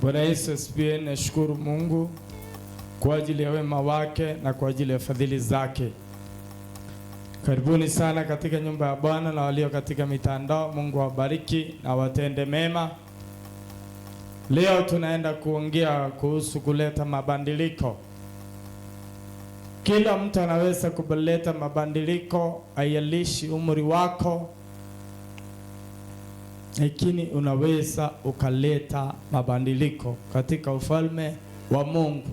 Bwana Yesu asifiwe. Nashukuru Mungu kwa ajili ya wema wake na kwa ajili ya fadhili zake. Karibuni sana katika nyumba ya Bwana na walio katika mitandao. Mungu awabariki na watende mema. Leo tunaenda kuongea kuhusu kuleta mabadiliko. Kila mtu anaweza kuleta mabadiliko, haijalishi umri wako, lakini unaweza ukaleta mabadiliko katika ufalme wa Mungu.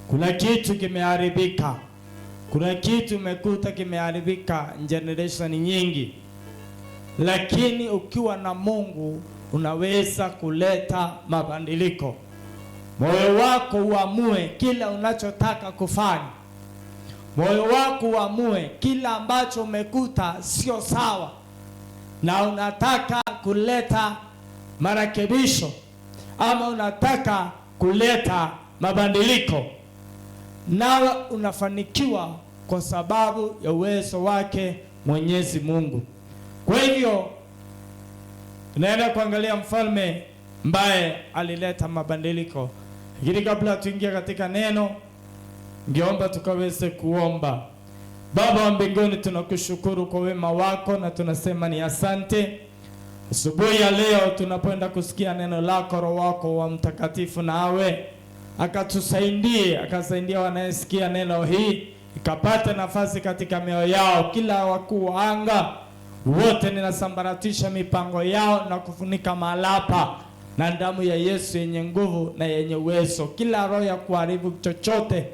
Kuna kitu kimeharibika. Kuna kitu umekuta kimeharibika generation nyingi. Lakini ukiwa na Mungu unaweza kuleta mabadiliko. Moyo wako uamue kila unachotaka kufanya. Moyo wako uamue kila ambacho umekuta sio sawa na unataka kuleta marekebisho ama unataka kuleta mabadiliko, nawe unafanikiwa kwa sababu ya uwezo wake Mwenyezi Mungu. Kwa hivyo tunaenda kuangalia mfalme ambaye alileta mabadiliko. Lakini kabla tuingie katika neno, ningeomba tukaweze kuomba. Baba wa mbinguni, tunakushukuru kwa wema wako na tunasema ni asante. Asubuhi ya leo tunapoenda kusikia neno lako, Roho wako wa mtakatifu nawe akatusaidia, akasaidia wanayesikia neno hii, ikapata nafasi katika mioyo yao. Kila wakuu wa anga wote ninasambaratisha mipango yao na kufunika malapa na damu ya Yesu yenye nguvu na yenye uwezo. Kila roho ya kuharibu chochote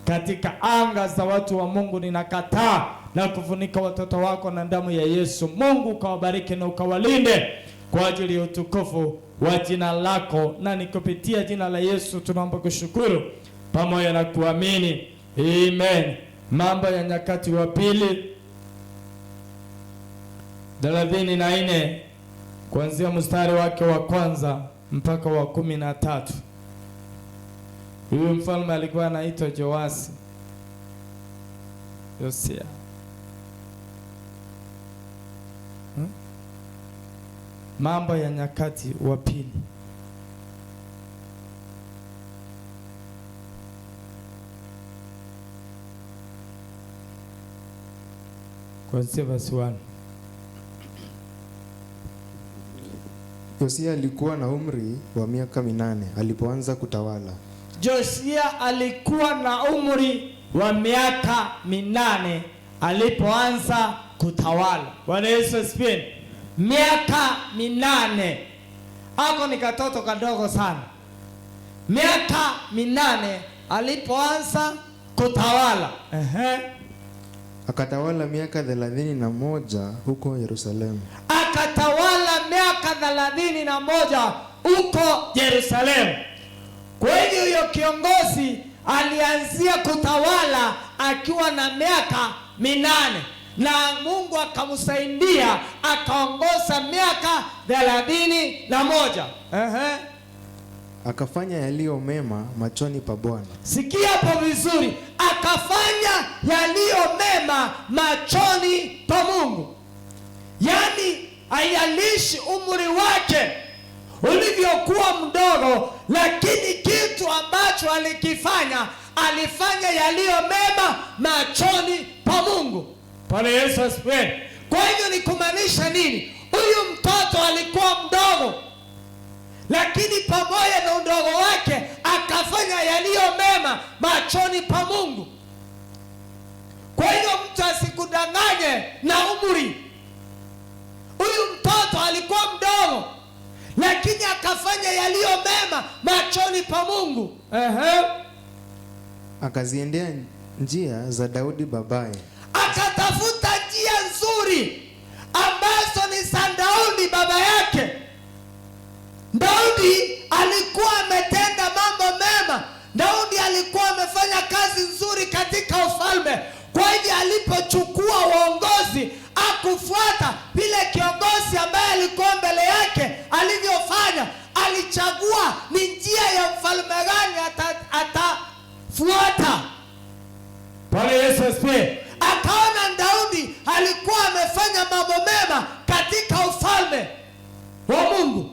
katika anga za watu wa Mungu ninakataa na kufunika watoto wako na damu ya Yesu. Mungu ukawabariki na ukawalinde kwa ajili ya utukufu wa jina lako, na nikupitia jina la Yesu tunaomba kushukuru pamoja na kuamini. Amen. Mambo ya Nyakati wa Pili 34 kuanzia mstari wake wa kwanza mpaka wa 13. Huyu mfalme alikuwa anaitwa Yosia. Mambo ya Nyakati wa Pili. Kuanzia verse 1. Yosia alikuwa na umri wa miaka 8 alipoanza kutawala. Yosia alikuwa na umri wa miaka 8 alipoanza kutawala. Bwana Yesu asifiwe. Miaka 8. Ako ni katoto kadogo sana. Miaka 8 alipoanza kutawala. Akatawala miaka 31 huko Yerusalemu. Akatawala miaka 31 huko Yerusalemu. Kwa hivyo huyo kiongozi alianzia kutawala akiwa na miaka 8 na Mungu akamsaidia akaongoza miaka 31. Akafanya yaliyo mema machoni pa Bwana. Sikia hapo vizuri, akafanya yaliyo mema machoni pa Mungu. Yaani haijalishi umri wake ulivyokuwa mdogo, lakini kitu ambacho alikifanya, alifanya yaliyo mema machoni pa Mungu. Bwana Yesu asifiwe. Kwa hivyo ni kumaanisha nini? Huyu mtoto alikuwa mdogo, lakini pamoja na udogo wake akafanya yaliyo mema machoni pa Mungu. Kwa hivyo mtu asikudanganye na umri. Huyu mtoto alikuwa mdogo, lakini akafanya yaliyo mema machoni pa Mungu. Akaziendea njia za Daudi babaye. Akatafuta njia nzuri ambazo ni za Daudi baba yake. Daudi alikuwa ametenda mambo mema. Daudi alikuwa amefanya kazi nzuri katika ufalme. Kwa hivyo alipochukua uongozi, akufuata vile kiongozi ambaye alikuwa mbele yake alivyofanya. Alichagua ni njia ya mfalme gani atafuata. Bwana Yesu asifiwe. Akaona Daudi alikuwa amefanya mambo mema katika ufalme wa Mungu,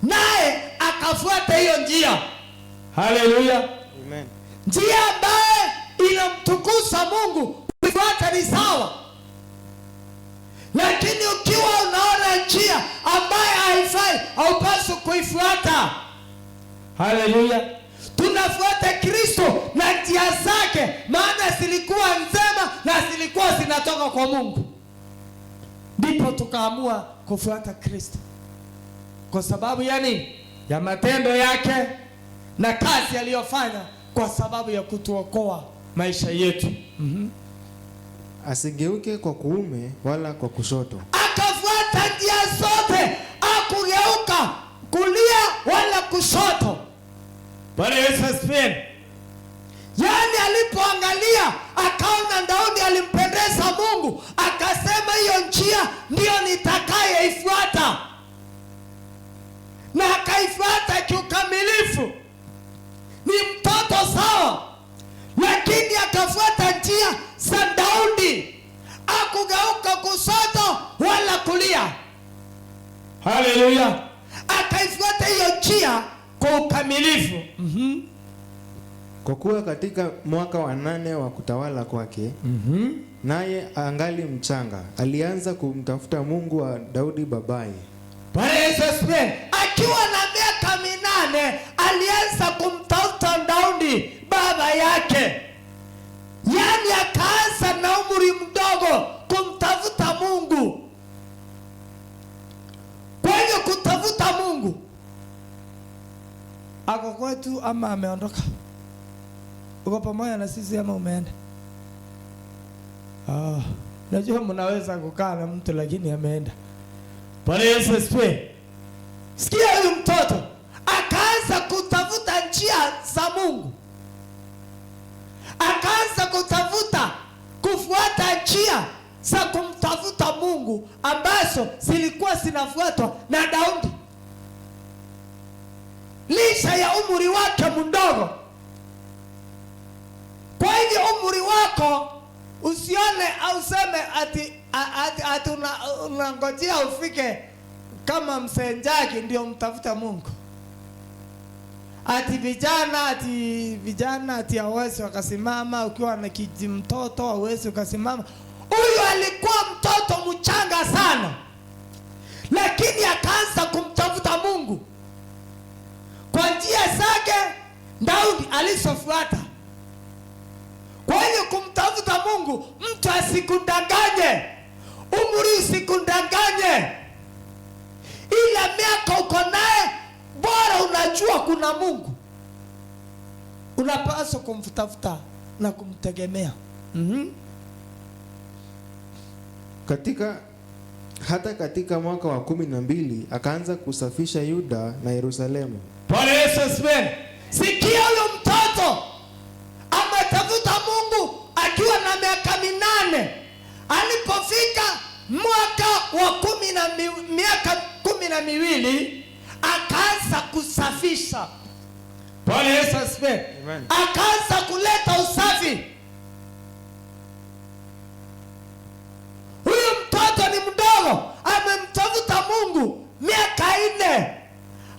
naye akafuata hiyo njia. Haleluya. Amen. Njia ambaye inamtukuza Mungu kuifuata ni sawa, lakini ukiwa unaona njia ambaye haifai, haupaswi kuifuata. Haleluya. Tunafuata Kristo na njia zake, maana zilikuwa njema na zilikuwa zinatoka kwa Mungu. Ndipo tukaamua kufuata Kristo kwa sababu ya nini? Ya matendo yake na kazi aliyofanya kwa sababu ya kutuokoa maisha yetu. Asigeuke kwa kuume wala kwa kushoto. Akafuata njia zote, akugeuka kulia wala kushoto. Bwana Yesu asifiwe. Yaani alipoangalia akaona Daudi alimpendeza Mungu, akasema hiyo njia ndiyo nitakayeifuata, na akaifuata kiukamilifu. Ni mtoto sawa, lakini akafuata njia za Daudi, akugeuka kushoto wala kulia. Haleluya. Akaifuata hiyo njia kwa ukamilifu. Kwa kuwa katika mwaka wa 8 wa kutawala kwake, naye angali mchanga, alianza kumtafuta Mungu wa Daudi babaye. Bwana Yesu asifiwe. Akiwa na miaka 8 alianza kumtafuta Daudi baba yake. Yaani akaanza na umri mdogo kumtafuta Mungu. Kwa hiyo kutafuta Mungu, ako kwetu ama ameondoka? Uko pamoja na sisi ama umeenda? Najua mnaweza kukaa na mtu lakini ameenda. Bwana Yesu asifiwe. Sikia, huyu mtoto akaanza kutafuta njia za Mungu, akaanza kutafuta kufuata njia za kumtafuta Mungu ambazo zilikuwa zinafuatwa na Daudi licha ya umri wake mdogo. Kwa hivyo umri wako usione au useme ati unangojea ufike kama msenjaki ndio mtafuta Mungu. Ati vijana ati hawezi wakasimama, ukiwa na mtoto hawezi ukasimama. Huyu alikuwa mtoto mchanga sana, lakini akaanza kumtafuta Mungu kwa njia zake Daudi alizofuata. Kwa hiyo kumtafuta Mungu, mtu asikudanganye, umri usikudanganye, ila miaka uko naye, bora unajua kuna Mungu, unapaswa kumtafuta na kumtegemea. Hata katika mwaka wa 12 akaanza kusafisha Yuda na Yerusalemu. Bwana Yesu asifiwe. Sikia, huyo mtoto ametafuta Mungu akiwa na miaka 8. Alipofika mwaka wa miaka 12 akaanza kusafisha. Bwana Yesu asifiwe. Akaanza kuleta usafi. Huyu mtoto ni mdogo, amemtafuta Mungu miaka 4.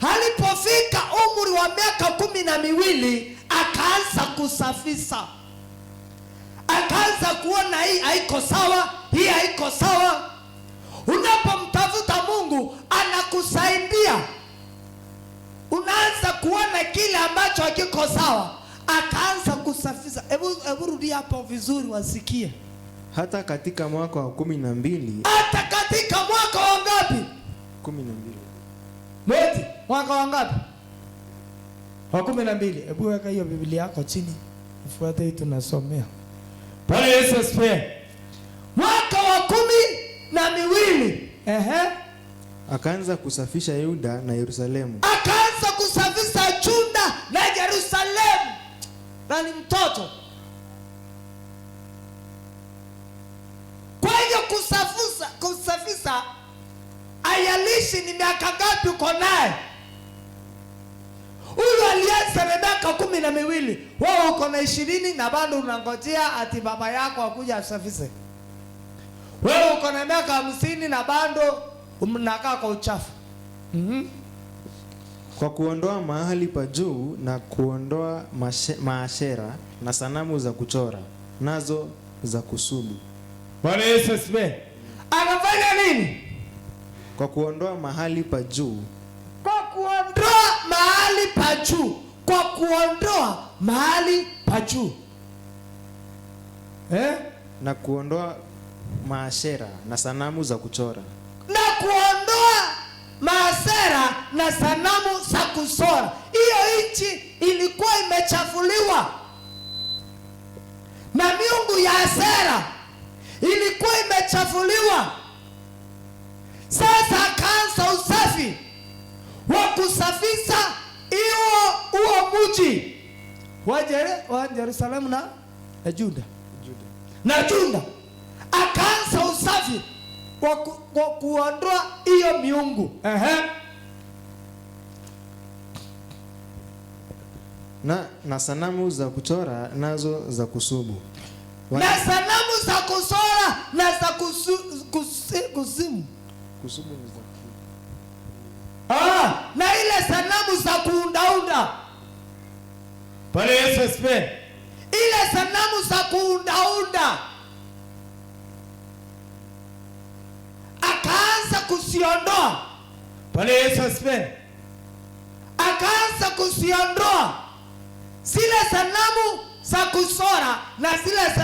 Alipofika umri wa miaka 12 akaanza kusafisha. Akaanza kuona hii haiko sawa, hii haiko sawa. Unapomtafuta Mungu anakusaidia, unaanza kuona kile ambacho hakiko sawa, akaanza kusafisha. Hebu rudi hapo vizuri wasikie. Hata katika mwaka wa 12. Hata katika mwaka wa ngapi? 12. Mwezi mwaka wa ngapi? Wa 12. Hebu weka hiyo Biblia yako chini, ufuate hii tunasomea. Bwana Yesu asifiwe. Mwaka wa 12. Akaanza kusafisha Yuda na Yerusalemu. Akaanza kusafisha Yuda na Yerusalemu. Na ni mtoto. Kwa hiyo kusafisha ayalishi ni miaka ngapi uko naye. Huyu alianza na miaka 12. Wewe uko na 20 na bado unangojea ati baba yako akuja asafishe. Wewe uko na miaka 50 na bado unakaa kwa uchafu. kwa kuondoa mahali pa juu na kuondoa maashera na sanamu za kuchora nazo za kusubu. Bwana Yesu asifiwe. Anafanya nini? Kwa kuondoa mahali pa juu. Kwa kuondoa mahali pa juu. Kwa kuondoa mahali pa juu. Na kuondoa maashera na sanamu za kuchora. Na kuondoa maashera na sanamu za kuchora. Hiyo nchi ilikuwa imechafuliwa na miungu ya Ashera, ilikuwa imechafuliwa. Sasa akaanza usafi wa kusafisha huo mji wa Yerusalemu na Juda. Akaanza usafi wa kuondoa hiyo miungu. Na sanamu za kuchora nazo za kusubu. Na sanamu za kuchora na za kuzimu. Kusubu ni za na ile sanamu za kuundaunda. Bwana Yesu asifiwe. Ile sanamu za kuundaunda akaanza kusiondoa. Bwana Yesu asifiwe. Akaanza kusiondoa zile sanamu za kuchora na zile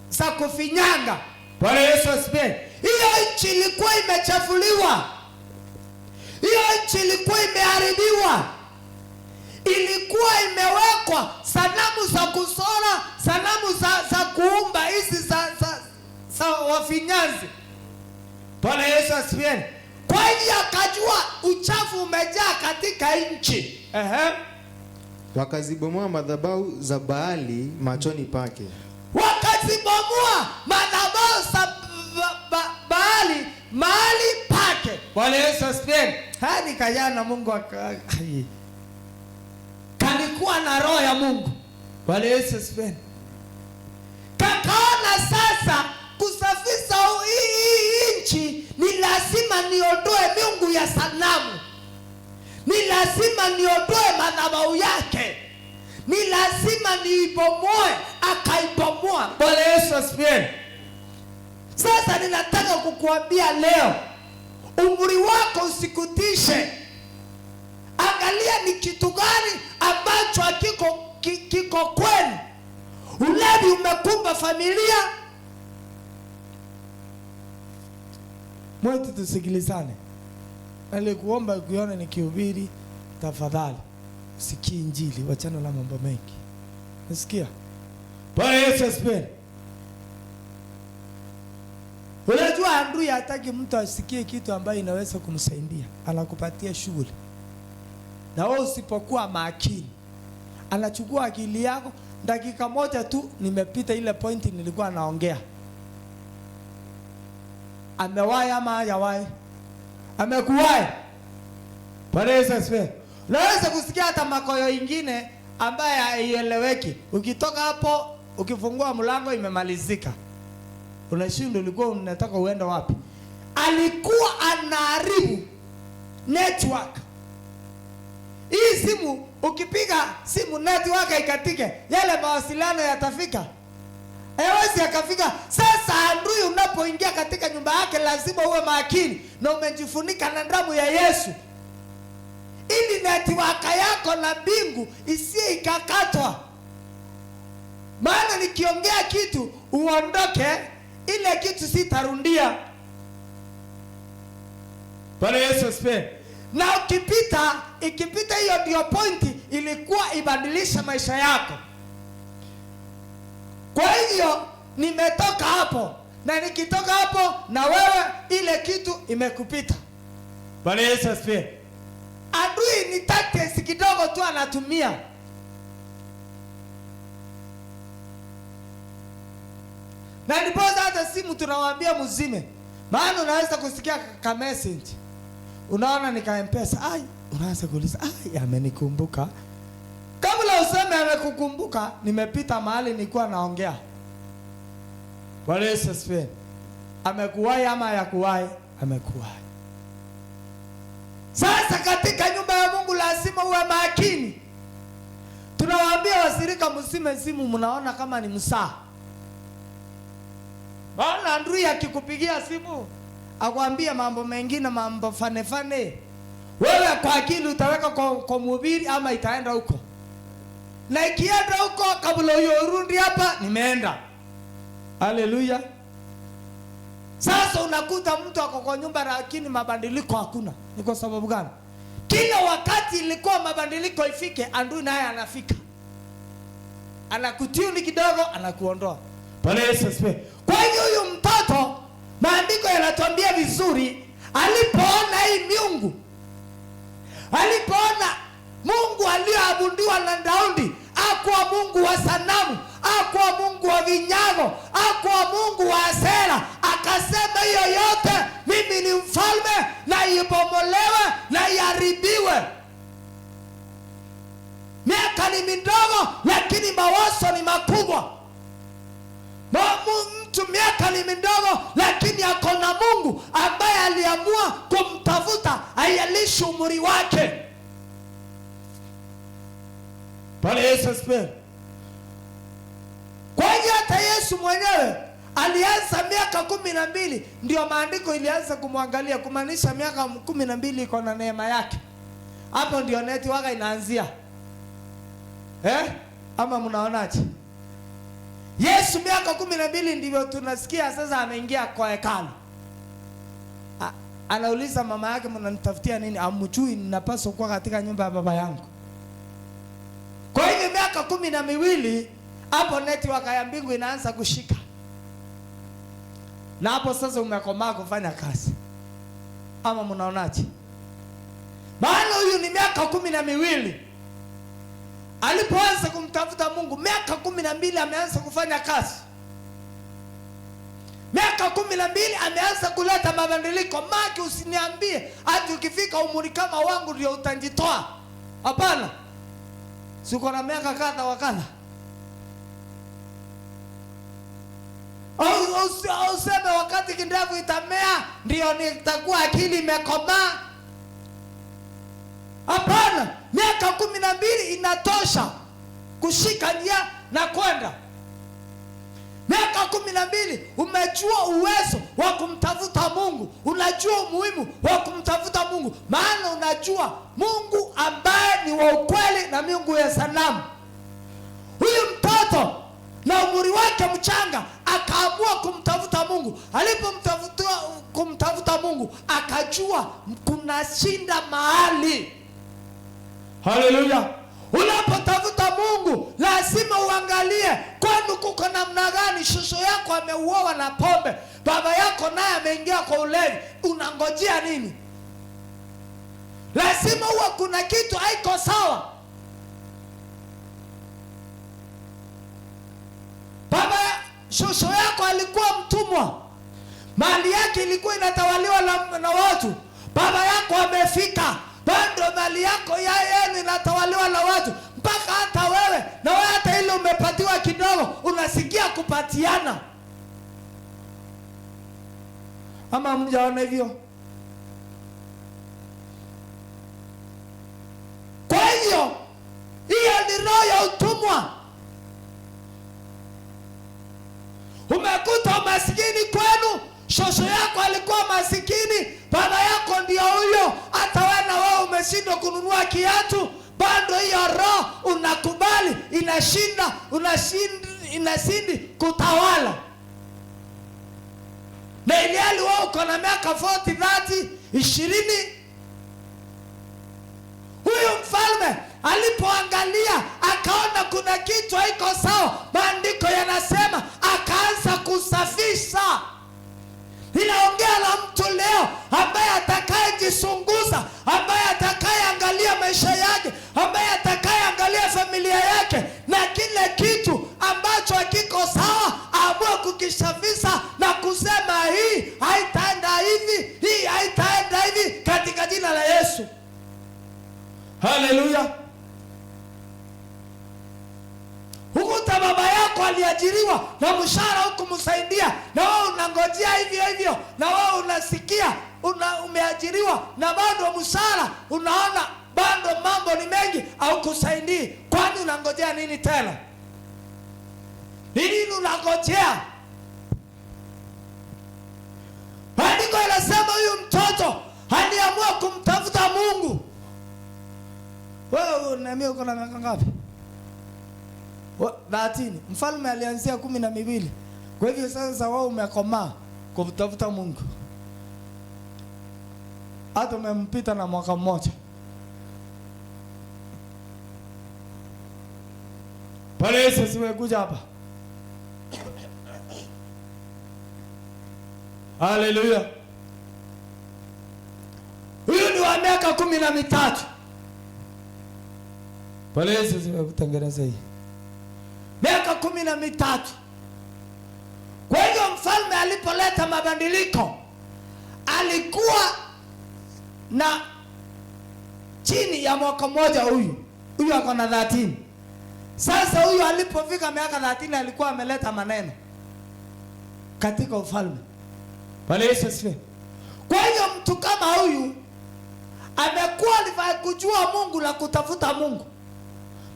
za kufinyanga. Bwana Yesu asifiwe. Hiyo nchi ilikuwa imechafuliwa. Hiyo nchi ilikuwa imeharibiwa. Ilikuwa imewekwa sanamu za kuchora, sanamu za kuumba, hizi za wafinyanzi. Bwana Yesu asifiwe. Kwa hiyo akajua uchafu umejaa katika nchi. Wakazibomoa madhabahu za Baali machoni pake. Wakazibomoa madhabahu za Baali mahali pake. Bwana Yesu asifiwe. Hadi kajana Mungu kalikuwa na roho ya Mungu. Bwana Yesu asifiwe. Kakaona sasa kusafisha hii nchi ni lazima niondoe miungu ya sanamu. Ni lazima niondoe madhabahu yake. Ni lazima niibomoe. Akaibomoa. Bwana Yesu asifiwe. Sasa ninataka kukuambia leo, umri wako usikutishe. Angalia ni kitu gani ambacho kiko kwenu. Ulevi umekumba familia. Mwetu tusikilizane. Nalikuomba kuiona nikihubiri, tafadhali usikie injili, wachana na mambo mengi. Nasikia? Bwana Yesu asifiwe. Unajua adui hataki mtu asikie kitu ambayo inaweza kumsaidia. Anakupatia shughuli. Na wewe usipokuwa makini, anachukua akili yako. Dakika moja tu nimepita ile pointi nilikuwa naongea. Amewahi ama hajawahi? Amekuwahi. Bwana Yesu asifiwe. Unaweza kusikia hata makoyo ingine ambaye haieleweki. Ukitoka hapo, ukifungua mlango imemalizika. Unashindwa ulikuwa unataka uende wapi? Alikuwa anaharibu network. Hii simu ukipiga simu network ikatike, yale mawasiliano yatafika? Haiwezi yakafika. Sasa adui unapoingia katika nyumba yake lazima uwe makini na umejifunika na damu ya Yesu. Ili network yako na mbingu isiye ikakatwa. Maana nikiongea kitu uondoke, ile kitu sitarundia. Bwana Yesu asifiwe. Na ikipita hiyo ndio pointi ilikuwa ibadilisha maisha yako. Kwa hivyo nimetoka hapo, na nikitoka hapo na wewe ile kitu imekupita. Bwana Yesu asifiwe. Adui ni tactics kidogo tu anatumia. Na nipoza hata simu tunawaambia mzime. Maana unaweza kusikia ka message. Unaona nika M-Pesa. Unaanza kuuliza, amenikumbuka. Kabla useme amekukumbuka, nimepita mahali nilikuwa naongea. Bwana Yesu asifiwe. Amekuwahi ama hayakuwahi? Amekuwahi. Sasa katika nyumba ya Mungu lazima uwe makini. Tunawaambia wasirika msime simu, mnaona kama ni msaa. Bwana Andrew akikupigia simu akwambia mambo mengine, mambo fane, wewe kwa akili utaweka kwa mhubiri ama itaenda huko. Na ikienda huko kabla urudi hapa nimeenda. Haleluya. Sasa unakuta mtu ako kwa nyumba lakini mabadiliko hakuna. Ni kwa sababu gani? Kila wakati ilikuwa mabadiliko ifike, Andrew naye anafika. Anakutiuni kidogo, anakuondoa. Bwana Yesu asifiwe. Kwa hiyo huyu mtoto, maandiko yanatuambia vizuri, alipoona hii miungu, alipoona Mungu aliyoabudiwa na Daudi, hakuwa Mungu wa sanamu, hakuwa Mungu wa vinyago, hakuwa Mungu wa Asera, akasema hiyo yote mimi ni mfalme na ibomolewe na iharibiwe. Miaka ni midogo lakini mawazo ni makubwa. Mtu miaka ni midogo lakini ako na Mungu ambaye aliamua kumtafuta, haijalishi umri wake. Bwana Yesu asifiwe. Kwa hiyo hata Yesu mwenyewe alianza miaka 12, ndio maandiko ilianza kumwangalia, kumaanisha miaka 12 iko na neema yake. Hapo ndio neti waka inaanzia. Ama mnaonaje? Yesu miaka 12 ndivyo tunasikia sasa ameingia kwa hekalu. Anauliza mama yake, mnanitafutia nini? Amjui ninapaswa kuwa katika nyumba ya baba yangu. Kwa hiyo miaka 12 hapo network ya mbingu inaanza kushika. Na hapo sasa umekomaa kufanya kazi. Ama mnaonaje? Maana huyu ni miaka 12. Alipoanza kumtafuta Mungu, miaka 12 ameanza kufanya kazi. Miaka 12 ameanza kuleta mabadiliko. Maki usiniambie hadi ukifika umri kama wangu ndio utanjitoa. Hapana. Siko na miaka kadha wa kadha. Au useme wakati kindevu itamea ndio nitakuwa akili imekomaa. Hapana, miaka 12 inatosha kushika njia na kwenda. Miaka 12 umejua uwezo wa kumtafuta Mungu, unajua umuhimu wa kumtafuta Mungu, maana unajua Mungu ambaye ni wa ukweli na Mungu ya sanamu. Huyu mtoto na umri wake mchanga akaamua kumtafuta Mungu. Kumtafuta Mungu akajua kuna shinda mahali. Haleluya. Unapotafuta Mungu lazima uangalie kwani kuko namna gani. Shosho yako ameuoa na pombe, baba yako naye ameingia kwa ulevi, unangojea nini? Lazima uwe kuna kitu haiko sawa. Shosho yako alikuwa mtumwa, mali yake ilikuwa inatawaliwa na watu. Baba yako amefika, bado mali yako yeye inatawaliwa na watu, mpaka hata wewe na wewe hata ile umepatiwa kidogo unasikia kupatiana. Ama mjaona hivyo? Kwa hiyo ni roho ya utumwa. Umekuta maskini kwenu, shosho yako alikuwa masikini, baba yako ndio huyo, hata wewe na wewe umeshindwa kununua kiatu, bado hiyo roho unakubali inashindi kutawala. Na ile wewe uko na miaka 40, 30, 20. Huyu mfalme alipoangalia akaona kuna kitu haiko sawa, maandiko yanasema akaanza kusafisha. Ninaongea na mtu leo ambaye atakayejisunguza, ambaye atakayeangalia maisha yake, ambaye atakayeangalia familia yake na kile kitu ambacho hakiko sawa, aamue kukisafisha na kusema hii haitaenda hivi, hii haitaenda hivi katika jina la Yesu. Haleluya. Hukuta baba yako aliajiriwa na mshahara hukumsaidia, na wewe unangojea hivyo hivyo, na wewe unasikia umeajiriwa na bado mshahara unaona bado mambo ni mengi au kusaidii. Kwani unangojea nini tena? Nini unangojea? Maandiko yanasema huyu mtoto aliamua kumtafuta Mungu. Wewe unaambia uko na miaka ngapi? 13. Mfalme alianzia 12. Kwa hivyo sasa wewe umekomaa kumtafuta Mungu. Hata umempita na mwaka mmoja. Bwana Yesu asifiwe. Kuja hapa. Haleluya. Huyu ni wa miaka 13. Bwana Yesu asifiwe. Kutengeneza hii miaka 13. Kwa hiyo mfalme alipoleta mabadiliko alikuwa na chini ya mwaka mmoja. Huyu ako na 13. Sasa huyu alipofika miaka 30 alikuwa ameleta maneno katika ufalme. Bwana Yesu asifiwe. Kwa hiyo mtu kama huyu amekuwa alifaa kujua Mungu na kutafuta Mungu.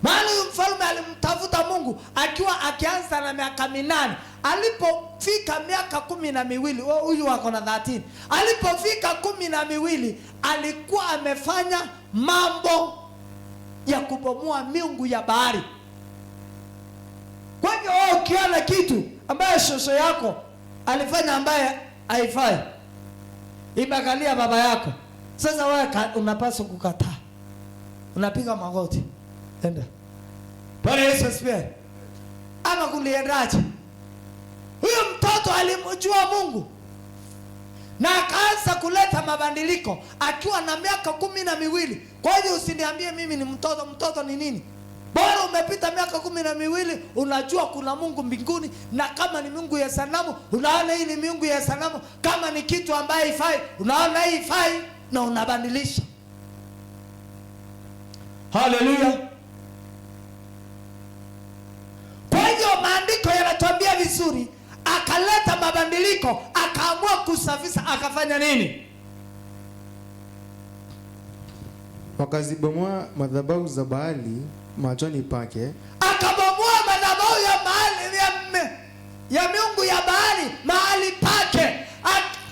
Maana huyu mfalme alimtafuta Mungu akiwa akianza na miaka 8. Alipofika miaka 12, huyu wako na 13. Alipofika 12 alikuwa amefanya mambo ya kubomoa miungu ya bahari. Kwa hivyo wewe ukiona kitu ambaye shosho yako alifanya ambaye haifai, imekalia baba yako, sasa wewe unapaswa kukataa. Unapiga magoti. Enda. Bwana Yesu asifiwe. Ama kuliendaje? Huyu mtoto alimjua Mungu na akaanza kuleta mabadiliko akiwa na miaka 12. Kwa hiyo usiniambie mimi ni mtoto. Mtoto ni nini? Bora umepita miaka 12 unajua kuna Mungu mbinguni, na kama ni Mungu ya sanamu unaona hii ni Mungu ya sanamu, kama ni kitu ambaye ifai unaona hii ifai na unabadilisha. Haleluya. Kwa hiyo maandiko yanatuambia vizuri, akaleta mabadiliko, akaamua kusafisha. Akafanya nini? Wakazibomoa madhabahu za Baali machoni pake. Akabomoa madhabahu ya Baali ya miungu ya Baali mahali pake.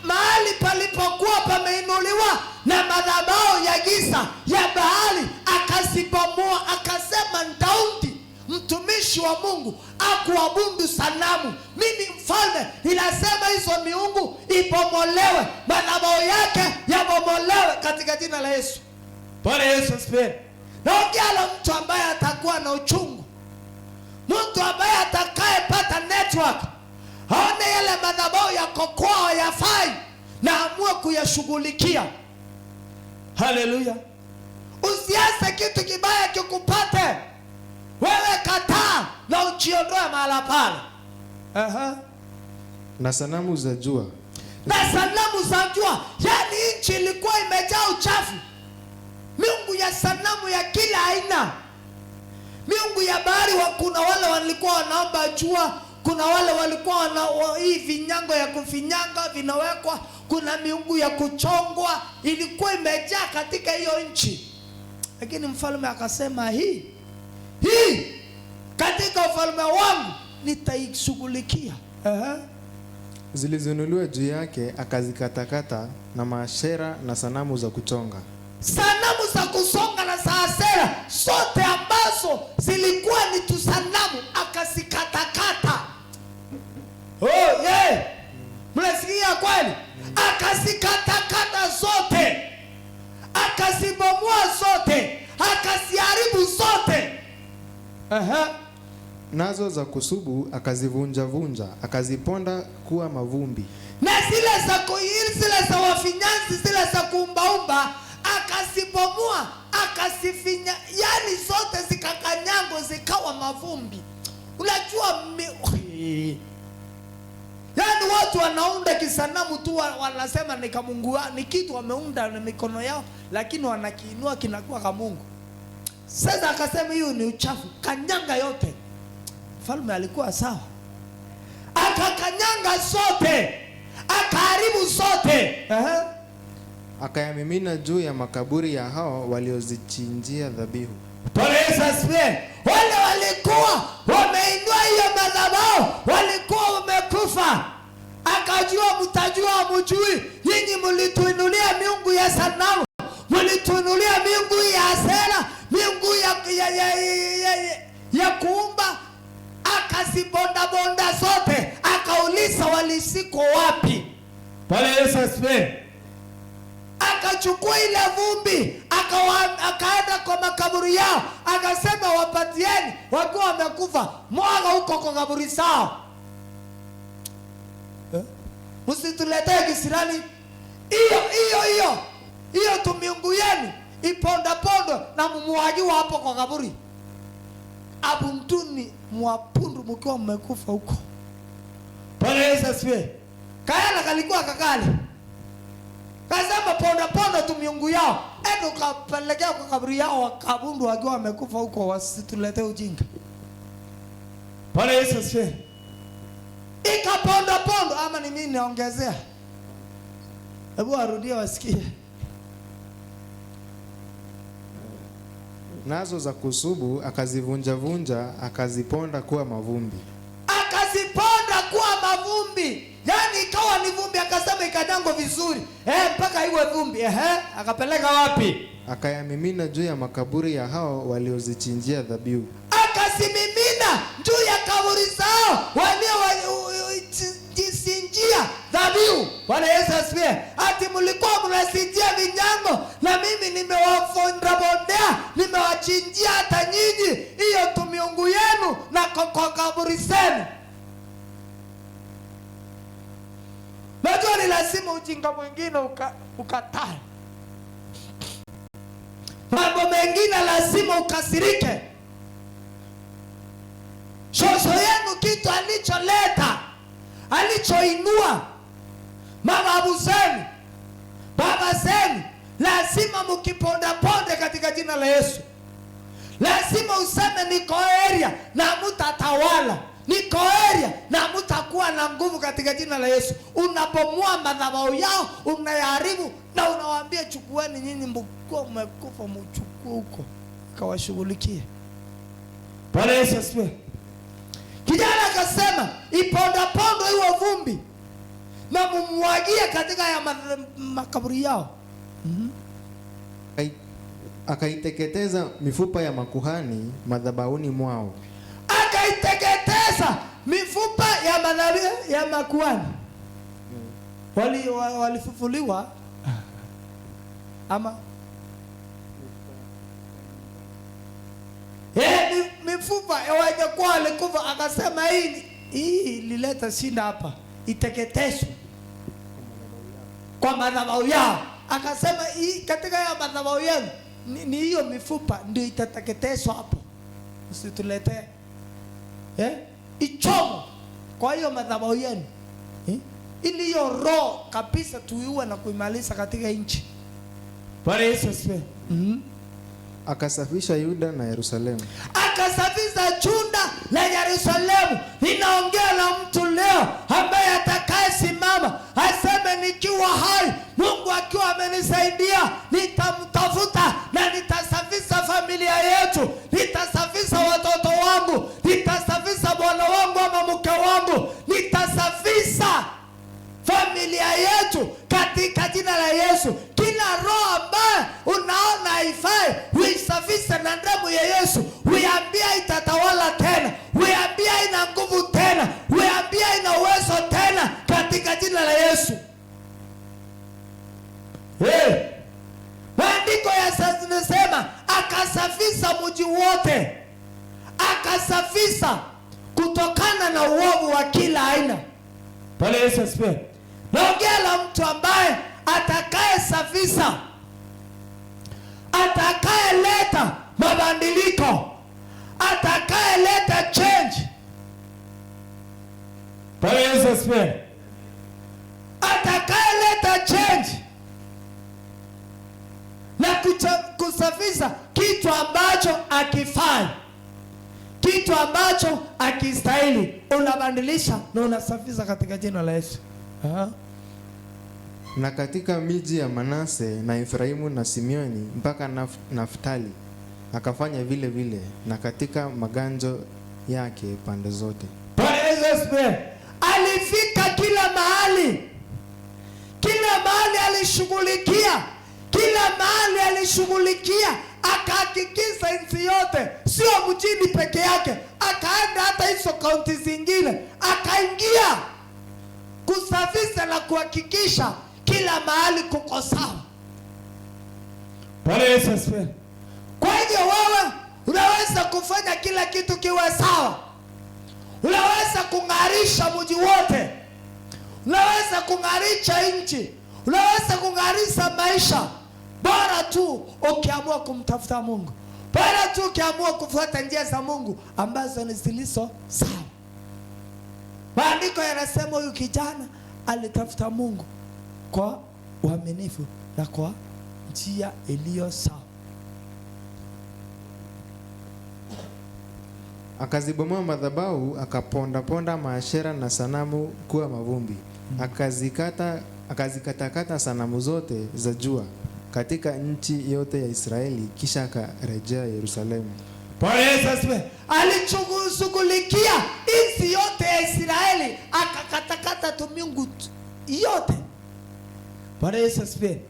Mahali palipokuwa pameinuliwa na madhabahu ya giza ya Baali akazibomoa. Akasema Daudi mtumishi wa Mungu akuabudu sanamu. Mimi mfalme ninasema hizo miungu ibomolewe, madhabahu yake yabomolewe katika jina la Yesu. Bwana Yesu asifiwe. Naongea na mtu ambaye atakuwa na uchungu, mtu ambaye atakayepata network, aone yale madhabahu yako kwao yafai na amue kuyashughulikia. Haleluya. Usiache kitu kibaya kikupate, wewe kataa na ujiondoe mahala pale. Na sanamu za jua. Na sanamu za jua, yani nchi ilikuwa imejaa uchafu. Miungu ya sanamu ya kila aina. Miungu ya bahari, kuna wale walikuwa wanaomba jua, kuna wale walikuwa hii vinyango ya kufinyanga vinawekwa, kuna miungu ya kuchongwa, ilikuwa imejaa katika hiyo nchi. Lakini mfalme akasema hii katika ufalme wangu nitaishughulikia. Zilizoinuliwa juu yake akazikatakata, na maashera na sanamu za kuchonga. Sanamu za kusonga na za asera zote ambazo zilikuwa ni tusanamu akazikatakata. Oh yeah. Mnasikia kweli? Akazikatakata zote, akazibomoa zote, akaziharibu zote. Nazo za kusubu akazivunja, akaziponda kuwa mavumbi. Na zile za wafinyanzi, zile za kuumbaumba akazibomoa, akazifinya, yani zote zikakanyango zikawa mavumbi. Unajua yani watu wanaunda kisanamu tu, wanasema ni kamungu, ni kitu wameunda na mikono yao, lakini wanakiinua kinakuwa kama Mungu. Sasa akasema hiyo ni uchafu, kanyanga yote. Mfalme alikuwa sawa, akakanyanga zote, akaharibu zote. akayamimina juu ya makaburi ya hao waliozichinjia dhabihu. Bwana Yesu asifiwe. Wale walikuwa wameinua hiyo madhabahu, walikuwa wamekufa. Akajua mtajua mjui, nyinyi mlituinulia miungu ya sanamu, mlituinulia miungu ya Asera, miungu ya kuumba. Akazibonda bonda zote, akauliza walisiko wapi. Bwana Yesu asifiwe. Akachukua ile vumbi, akaenda kwa makaburi yao, akasema wapatieni, wakiwa wamekufa, mwaga huko kwa kaburi zao. Msituletee kisirani. Hiyo tu miungu yenu iponda pondo na mumwagiwa hapo kwa kaburi. Abunduni mwapundu mkiwa mmekufa huko. Bwana Yesu asifiwe. Kaela kalikuwa kakali. Kasema ponda pondo tu miungu yao, endo kapelekea kwa kaburi yao, wakabundu wakiwa wamekufa huko, wasituletee ujinga. Bwana Yesu asifiwe. Ikaponda pondo, ama ni mimi naongezea? Hebu arudie wasikie. Nazo za kusubu akazivunja, akaziponda kuwa mavumbi. Akaziponda kuwa mavumbi. Yaani ikawa ni vumbi, akasema ikadango vizuri. Mpaka iwe vumbi. Akapeleka wapi? Akayamimina juu ya makaburi ya hao waliozichinjia dhabihu. Akasimimina juu ya kaburi zao waliochinjia dhabihu. Bwana Yesu asifiwe. Ati mlikuwa mnasinjia vinyango, na mimi nimewafonda bondea, nimewachinjia hata nyinyi hiyo tu miungu yenu na kwa kaburi zenu. Najua ni lazima ujinga mwingine ukatae. Mambo mengine lazima ukasirike. Shosho yenu kitu alicholeta, alichoinua, mababu zenu, baba zenu, lazima mkiponda ponde katika jina la Yesu. Lazima useme niko area na mtatawala. Niko area na mtakuwa na nguvu katika jina la Yesu. Unapomoa madhabahu yao, unayaharibu na unawaambia chukueni nyinyi mko mmekufa, mchukue huko kawashughulikie. Bwana Yesu asifiwe. Kijana akasema iponda pondo iwe vumbi na mumwagie katika ya makaburi yao. Akaiteketeza mifupa ya makuhani madhabahuni mwao. Akaiteketeza mifupa ya makuhani. Walifufuliwa ama mifupa wajakuwa walikufa. Akasema hii lileta shida hapa, iteketezwe kwa madhabahu yao. Akasema hii katika ya madhabahu yenu ni hiyo mifupa ndio itateketezwa hapo, usituletee ichomo kwa hiyo madhabahu yenu, ili hiyo roho kabisa tuiue na kuimaliza katika nchi. Bwana Yesu asifiwe. Akasafisha Yuda na Yerusalemu. Akasafisha Juda na Yerusalemu. Ninaongea na mtu leo ambaye atakayesimama aseme nikiwa hai, Mungu akiwa amenisaidia, nitamtafuta na nitasafisha familia yetu, nitasafisha watoto wangu, nitasafisha bwana wangu ama mke wangu, nitasafisha familia yetu katika jina la Yesu. Kila roho ambaye unaona haifai, uisafishe na damu ya Yesu. Uiambia itatawala tena, uiambia ina nguvu tena, uiambia ina uwezo tena katika jina la Yesu. Maandiko ya sasa yanasema akasafisha mji wote, akasafisha kutokana na uovu wa kila aina. Bwana Yesu asifiwe. Naongea la mtu ambaye atakayesafisha, atakayeleta mabadiliko, atakayeleta change. Bwana Yesu asifiwe. Atakayeleta change na kusafisha kitu ambacho akifai, kitu ambacho akistahili, unabadilisha na unasafisha katika jina la Yesu. Na katika miji ya Manase na Efraimu na Simeoni mpaka Naftali akafanya vile vile, na katika maganjo yake pande zote. Bwana Yesu asifiwe. Alifika kila mahali. Kila mahali alishughulikia. Kila mahali alishughulikia. Akahakikisha nchi yote, sio mjini peke yake. Akaenda hata hizo kaunti zingine. Akaingia kusafisha na kuhakikisha kila mahali kuko sawa. Bwana Yesu asifiwe. Kwa hivyo wewe unaweza kufanya kila kitu kiwe sawa. Unaweza kung'arisha mji wote. Unaweza kung'arisha nchi. Unaweza kung'arisha maisha. Bora tu ukiamua kumtafuta Mungu. Bora tu ukiamua kufuata njia za Mungu ambazo ni zilizo sawa. Maandiko yanasema huyu kijana alitafuta Mungu kwa uaminifu na kwa njia iliyo sawa. Akazibomoa madhabahu, akaponda maashera na sanamu kuwa mavumbi. Akazikatakata sanamu zote za jua katika nchi yote ya Israeli, kisha akarejea Yerusalemu. Bwana Yesu asifiwe. Alichughulikia nchi yote ya Israeli, akakatakata tumiungu yote. Bwana Yesu asifiwe.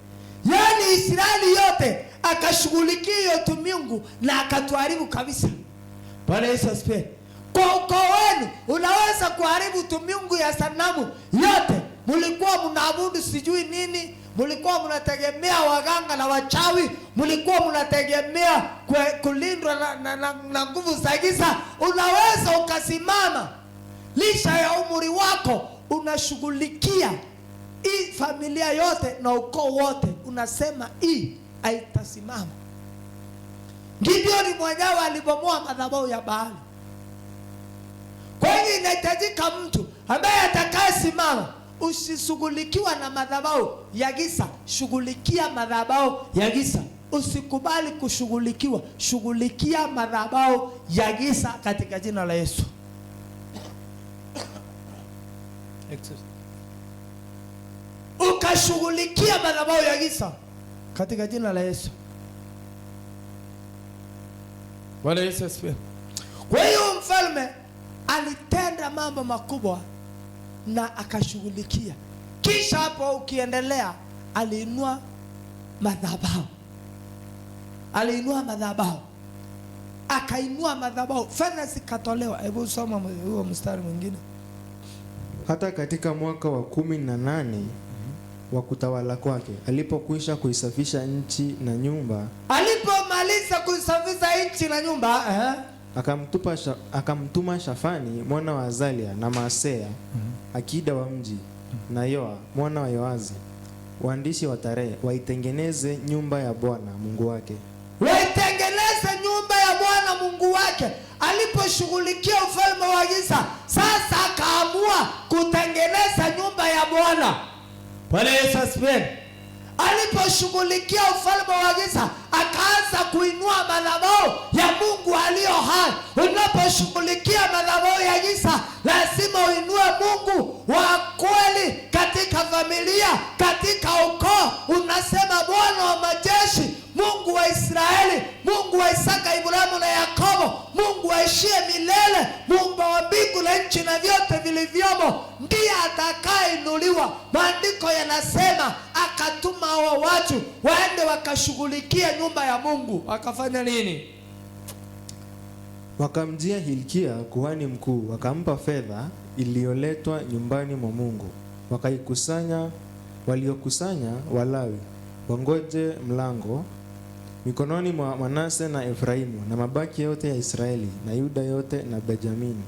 Yaani Israeli yote akashughulikia hiyo tumiungu na akatuharibu kabisa. Bwana Yesu asifiwe. Kwa ukoo wenu unaweza kuharibu tumiungu ya sanamu yote. Mlikuwa mnaabudu sijui nini, mlikuwa mnategemea waganga na wachawi, mlikuwa mnategemea kulindwa na nguvu za giza. Unaweza ukasimama lisha ya umri wako, unashughulikia hii familia yote na ukoo wote, unasema hii haitasimama. Gideoni mwenyewe alibomoa madhabahu ya Baali. Kwa hiyo inahitajika mtu ambaye atakayesimama. Usishughulikiwa na madhabahu ya giza, shughulikia madhabahu ya giza. Usikubali kushughulikiwa, shughulikia madhabahu ya giza katika jina la Yesu. Ukashughulikia madhabahu ya giza katika jina la Yesu. Bwana Yesu asifiwe. Kwa hiyo mfalme alitenda mambo makubwa na akashughulikia. Kisha hapo ukiendelea, aliinua madhabahu. Aliinua madhabahu. Akainua madhabahu. Fedha zikatolewa. Hebu soma huo mstari mwingine. Hata katika mwaka wa 18 wa kutawala kwake, alipokwisha kuisafisha nchi na nyumba, alipomaliza kuisafisha nchi na nyumba, akamtuma Shafani mwana wa Azalia na Maaseya akida wa mji na Yoa mwana wa Yoazi waandishi wa tarehe, waitengeneze nyumba ya Bwana Mungu wake. Waitengeneze nyumba ya Bwana Mungu wake. Aliposhughulikia ufalme wa giza, sasa akaamua kutengeneza nyumba ya Bwana. Bwana Yesu asifiwe. Aliposhughulikia ufalme wa giza, akaanza kuinua madhabahu ya Mungu aliyo hai. Unaposhughulikia madhabahu ya giza, lazima uinue Mungu wa kweli katika familia, katika ukoo. Unasema Bwana wa majeshi, Mungu wa Israeli, Mungu wa Isaka, Ibrahimu na Yakobo, Mungu aishie milele, Mungu wa mbingu na nchi na vyote vilivyomo, ndiye atakayeinuliwa. Maandiko yanasema akatuma hao watu waende wakashughulikia nyumba ya Mungu. Wakafanya nini? Wakamjia Hilkia kuhani mkuu, wakampa fedha iliyoletwa nyumbani mwa Mungu. Waliokusanya Walawi wangoje mlango mikononi mwa Manase na Efraimu na mabaki yote ya Israeli na Yuda yote na Benjamini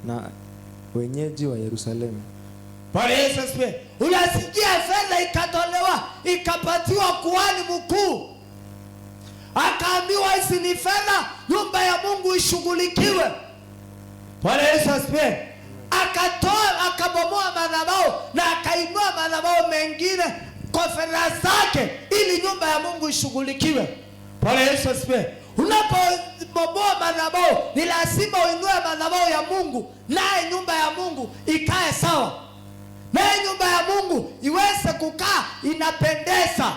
na wenyeji wa Yerusalemu. Bwana Yesu asifiwe. Unasikia fedha ikatolewa, ikapatiwa kuhani mkuu. Akaambiwa hizi ni fedha, nyumba ya Mungu ishughulikiwe. Bwana Yesu asifiwe. Akatoa, akabomoa madhabahu na akainua madhabahu mengine kwa fedha zake ili nyumba ya Mungu ishughulikiwe. Bwana Yesu asifiwe. Unapobomoa madhabahu, ni lazima uinue madhabahu ya Mungu, naye nyumba ya Mungu ikae sawa. na nyumba ya Mungu iweze kukaa inapendeza.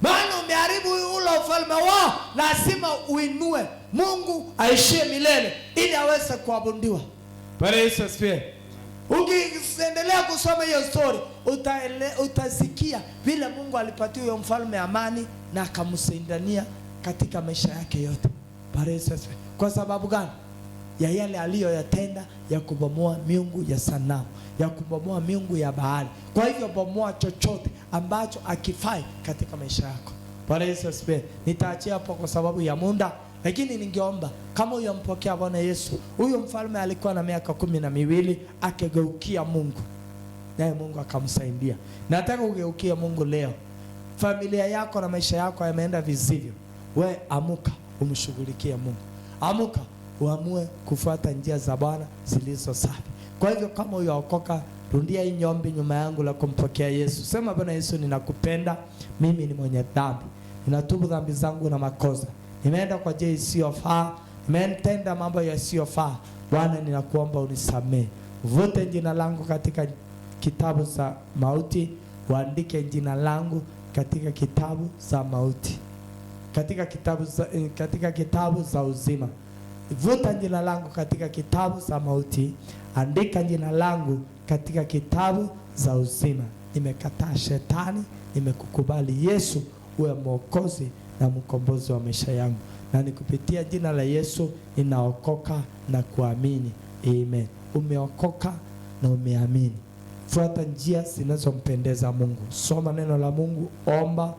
Maana umeharibu ule ufalme wao, lazima uinue Mungu aishie milele ili aweze kuabudiwa. Bwana Yesu asifiwe. Ukiendelea kusoma hiyo story utasikia vile Mungu alipatia huyo mfalme amani na akamsaidia katika maisha yake yote. Bwana Yesu asifiwe. Kwa sababu gani? Ya yale aliyoyatenda ya kubomoa miungu ya sanamu, ya kubomoa miungu ya Baali. Kwa hivyo bomoa chochote ambacho akifai katika maisha yako. Bwana Yesu asifiwe. Nitaachia hapo kwa sababu ya muda, lakini ningeomba kama uyampokea Bwana Yesu. Huyo mfalme alikuwa na miaka 12, akageukia Mungu, naye Mungu akamsaidia. Nataka ugeukie Mungu leo. Familia yako na maisha yako yameenda vizivyo, we amuka umshughulikie Mungu. Amuka uamue kufuata njia za Bwana zilizo safi. Kwa hivyo kama uyaokoka, rundia hii nyombi nyuma yangu la kumpokea Yesu. Sema, Bwana Yesu, ninakupenda, mimi ni mwenye dhambi, ninatubu dhambi zangu na makosa, nimeenda kwa njia isiyofaa, nimetenda mambo yasiyofaa. Bwana, ninakuomba unisamehe. Vute jina langu katika kitabu za mauti, uandike jina langu katika kitabu za mauti, katika kitabu za uzima. Vuta jina langu katika kitabu za mauti, andika jina langu katika kitabu za uzima. Nimekataa shetani, nimekukubali Yesu uwe mwokozi na mkombozi wa maisha yangu, na nikupitia jina la Yesu ninaokoka na kuamini. Amen. Umeokoka na umeamini. Fuata njia zinazompendeza Mungu. Soma neno la Mungu, omba,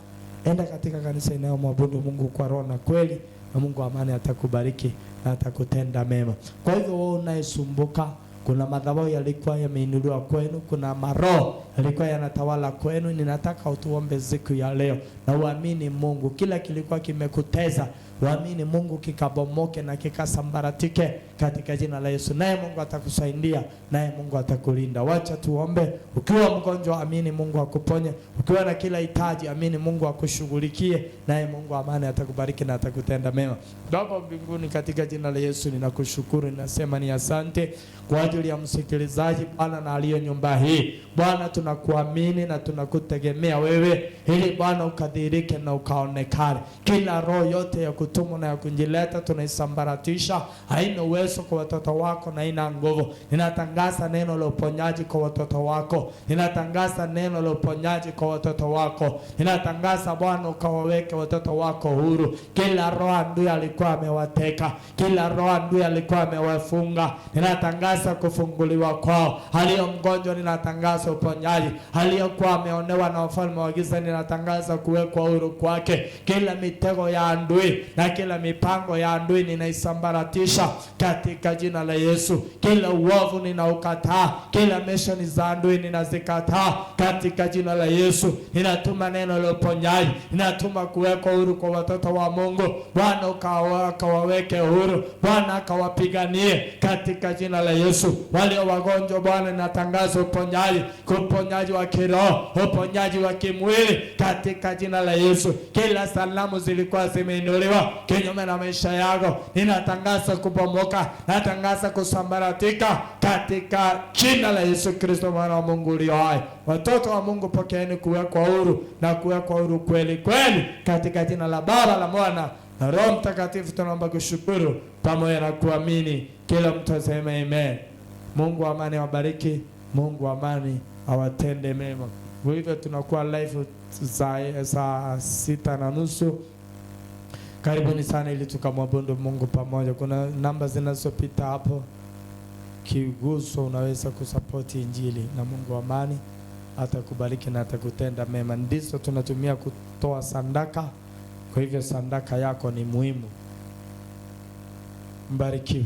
enda katika kanisa inayomwabudu Mungu kwa roho na kweli, na Mungu wa amani atakubariki na atakutenda mema. Kwa hivyo wewe unayesumbuka, kuna madhabahu yalikuwa yameinuliwa kwenu, kuna maroho yalikuwa yanatawala kwenu, ninataka utuombe siku ya leo na uamini Mungu. Kila kilikuwa kimekuteza, uamini Mungu kikabomoke na kikasambaratike katika jina la Yesu. Naye Mungu atakusaidia, naye Mungu atakulinda. Wacha tuombe. Ukiwa mgonjwa, amini Mungu akuponye. Ukiwa na kila hitaji, amini Mungu akushughulikie, naye Mungu amani atakubariki na atakutenda mema. Baba mbinguni, katika jina la Yesu ninakushukuru, ninasema ni asante kwa ajili ya msikilizaji Bwana na aliyo nyumba hii. Bwana, tunakuamini na tunakutegemea wewe, ili Bwana ukadhihirike na ukaonekane. Kila roho yote ya kutumwa na ya kunjileta tunaisambaratisha, haina uwezo kwa watoto wako na haina nguvu. Ninatangaza neno la uponyaji kwa watoto wako, ninatangaza neno la uponyaji kwa watoto wako, ninatangaza Bwana ukawaweke watoto wako huru. Kila roho adui alikuwa amewateka, kila roho adui alikuwa amewafunga, ninatangaza kufunguliwa kwao. Aliyo mgonjwa, ninatangaza uponyaji. Aliyokuwa ameonewa na ufalme wa giza, ninatangaza kuwekwa huru kwake. Kila mitego ya adui na kila mipango ya adui ninaisambaratisha katika jina la Yesu. Kila uovu ninaukataa, kila mishoni za adui ninazikataa katika jina la Yesu. Ninatuma neno la uponyaji, ninatuma kuwekwa huru kwa watoto wa Mungu. Bwana ukawaweke huru, Bwana akawapiganie katika jina la Yesu. Walio wagonjwa Bwana, ninatangaza uponyaji wa kiroho, uponyaji wa kimwili katika jina la Yesu. Kila salamu zilikuwa zimeinuliwa kinyume na maisha yako, ninatangaza kubomoka, natangaza kusambaratika katika jina la Yesu Kristo, mwana wa Mungu ulio hai. Watoto wa Mungu, pokeeni kuwekwa huru na kuwekwa huru kweli kweli katika jina la Baba, la Mwana na Roho Mtakatifu. Tunaomba kushukuru pamoja na kuamini. Kila mtu aseme amen. Mungu wa amani awabariki, Mungu wa amani awatende mema. Kwa hivyo tunakuwa live saa 6:30. Karibuni sana ili tukamwabudu Mungu pamoja. Kuna namba zinazopita hapo, kiguso unaweza kusapoti injili, na Mungu wa amani atakubariki na atakutenda mema. Ndizo tunatumia kutoa sadaka. Kwa hivyo sadaka yako ni muhimu. Mbarikiwe.